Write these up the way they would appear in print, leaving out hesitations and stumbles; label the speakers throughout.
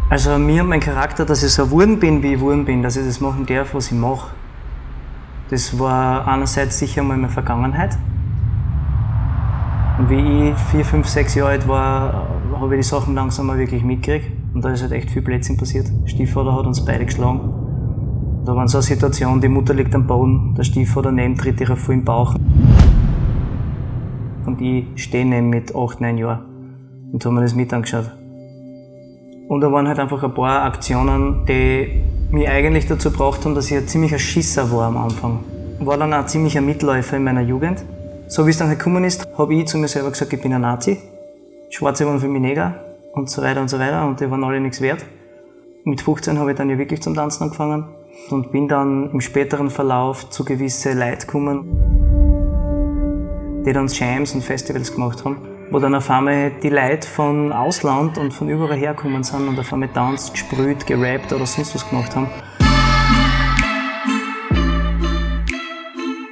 Speaker 1: Also mir und mein Charakter, dass ich so geworden bin, wie ich geworden bin, dass ich das machen darf, was ich mache, das war einerseits sicher mal meine Vergangenheit. Und wie ich 4, 5, 6 Jahre alt war, habe ich die Sachen langsam mal wirklich mitgekriegt. Und da ist halt echt viel Blödsinn passiert. Der Stiefvater hat uns beide geschlagen. Da war so eine Situation, die Mutter liegt am Boden, der Stiefvater neben tritt ihr voll im Bauch. Und ich stehe neben mit 8, 9 Jahren und habe mir das mit angeschaut. Und da waren halt einfach ein paar Aktionen, die mich eigentlich dazu gebracht haben, dass ich ein ziemlicher Schisser war am Anfang. War dann auch ein ziemlicher Mitläufer in meiner Jugend. So wie es dann halt gekommen ist, habe ich zu mir selber gesagt, ich bin ein Nazi. Schwarze waren für mich Neger und so weiter und so weiter und die waren alle nichts wert. Mit 15 habe ich dann ja wirklich zum Tanzen angefangen und bin dann im späteren Verlauf zu gewissen Leuten gekommen, die dann Jams und Festivals gemacht haben, wo dann auf einmal die Leute von Ausland und von überall hergekommen sind und auf einmal tanzt, gesprüht, gerappt oder sonst was gemacht haben.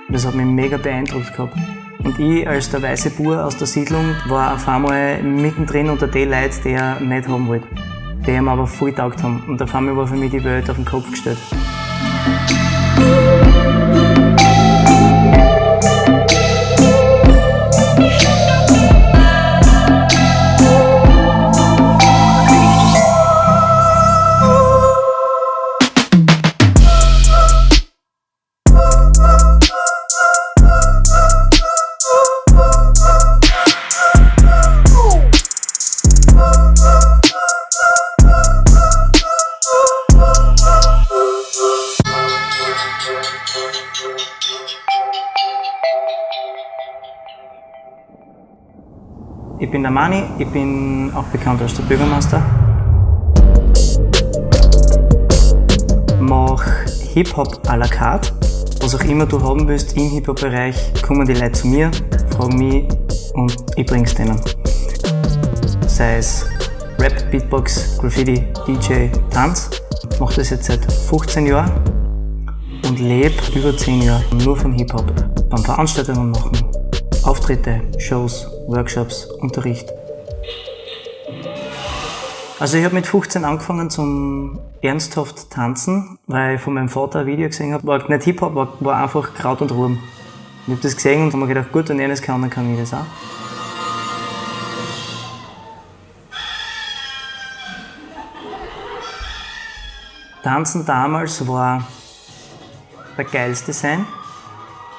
Speaker 1: Das hat mich mega beeindruckt gehabt. Und ich als der weiße Bur aus der Siedlung war auf einmal mittendrin unter den Leuten, die er nicht haben wollte. Die ihm aber voll getaugt haben. Und auf einmal war für mich die Welt auf den Kopf gestellt. Ich bin der Mani, ich bin auch bekannt als der Bürgermeister. Mach Hip-Hop à la carte. Was auch immer du haben willst im Hip-Hop-Bereich, kommen die Leute zu mir, fragen mich und ich bring's denen. Sei es Rap, Beatbox, Graffiti, DJ, Tanz. Ich mache das jetzt seit 15 Jahren und lebe über 10 Jahre nur von Hip-Hop. Beim Veranstaltungen machen, Auftritte, Shows, Workshops, Unterricht. Also ich habe mit 15 angefangen zum ernsthaft tanzen, weil ich von meinem Vater ein Video gesehen habe. War nicht Hip-Hop, war einfach Kraut und Rüben. Ich habe das gesehen und habe mir gedacht, gut, wenn er das kann, dann kann ich das auch. Tanzen damals war der geilste sein,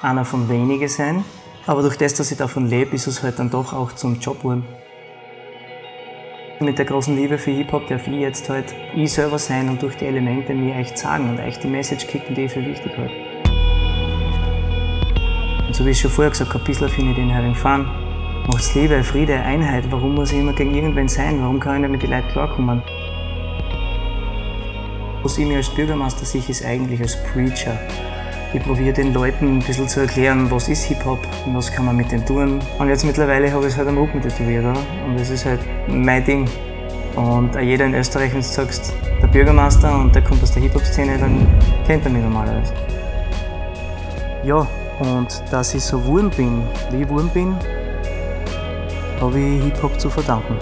Speaker 1: einer von wenigen sein. Aber durch das, dass ich davon lebe, ist es halt dann doch auch zum Job geworden. Mit der großen Liebe für Hip-Hop darf ich jetzt halt ich selber sein und durch die Elemente mir echt sagen und echt die Message kicken, die ich für wichtig halte. Und so wie ich schon vorher gesagt habe, ein bisschen finde ich den Heiligen Fahren. Macht's Liebe, Friede, Einheit. Warum muss ich immer gegen irgendwen sein? Warum kann ich nicht mit den Leuten klarkommen? Was ich mir als Bürgermeister sehe, ist eigentlich als Preacher. Ich probiere den Leuten ein bisschen zu erklären, was ist Hip-Hop und was kann man mit dem tun. Und jetzt mittlerweile habe ich es halt am Rücken tätowiert, oder? Und das ist halt mein Ding. Und auch jeder in Österreich, wenn du sagst, der Bürgermeister und der kommt aus der Hip-Hop-Szene, dann kennt er mich normalerweise. Ja, und dass ich so geworden bin, wie ich geworden bin, habe ich Hip-Hop zu verdanken.